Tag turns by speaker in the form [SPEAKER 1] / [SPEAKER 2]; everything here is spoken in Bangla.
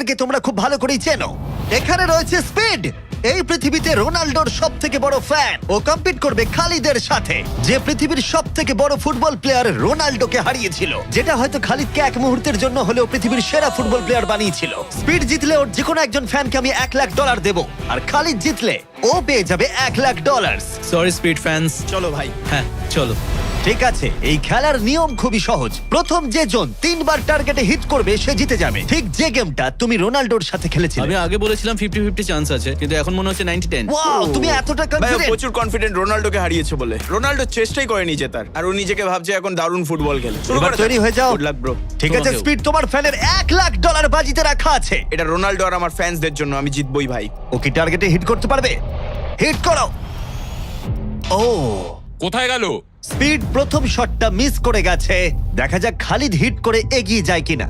[SPEAKER 1] প্লেয়ারদেরকে তোমরা খুব ভালো করেই চেনো। এখানে রয়েছে স্পিড, এই পৃথিবীতে রোনাল্ডোর সব থেকে বড় ফ্যান। ও কম্পিট করবে খালিদের সাথে, যে পৃথিবীর সব থেকে বড় ফুটবল প্লেয়ার রোনাল্ডোকে হারিয়েছিল, যেটা হয়তো খালিদকে এক মুহূর্তের জন্য হলেও পৃথিবীর সেরা ফুটবল প্লেয়ার বানিয়েছিল। স্পিড জিতলে ওর যে কোনো একজন ফ্যানকে আমি $1,00,000 দেবো, আর খালিদ জিতলে ও পেয়ে যাবে $1,00,000।
[SPEAKER 2] Sorry speed fans.
[SPEAKER 3] চলো ভাই।
[SPEAKER 2] হ্যাঁ চলো।
[SPEAKER 1] ঠিক আছে, এই খেলার নিয়ম খুবই সহজ। প্রথম যে জন 3বার টার্গেটে হিট করবে সে জিতে যাবে, ঠিক যে গেমটা তুমি রোনাল্ডোর সাথে খেলেছিলে।
[SPEAKER 2] আমি আগে বলেছিলাম 50-50 চান্স আছে, কিন্তু এখন মনে হচ্ছে 90-10।
[SPEAKER 1] ওয়াও, তুমি এতটা
[SPEAKER 3] ভাই ও
[SPEAKER 1] কনফিডেন্ট।
[SPEAKER 3] প্রচুর কনফিডেন্ট রোনাল্ডোকে হারিয়েছে বলে। রোনাল্ডো চেষ্টাই করেনি জেতার, আর ও নিজেকে ভাবছে এখন দারুণ ফুটবল খেলে।
[SPEAKER 1] এবার তৈরি হয়ে যাও।
[SPEAKER 3] Good luck bro.
[SPEAKER 1] ঠিক আছে
[SPEAKER 2] তোমাকেও।
[SPEAKER 1] স্পিড, তোমার ফ্যানের $1,00,000 বাজিতে রাখা আছে।
[SPEAKER 3] এটা রোনাল্ডো আর আমার ফ্যান্সদের জন্য, আমি জিতবই ভাই।
[SPEAKER 1] ও কি টার্গেটে হিট করতে পারবে? হিট করো। ও,
[SPEAKER 4] কোথায় গেল?
[SPEAKER 1] স্পিড প্রথম শটটা মিস করে গেছে। দেখা যাক খালিদ হিট করে এগিয়ে যায় কিনা।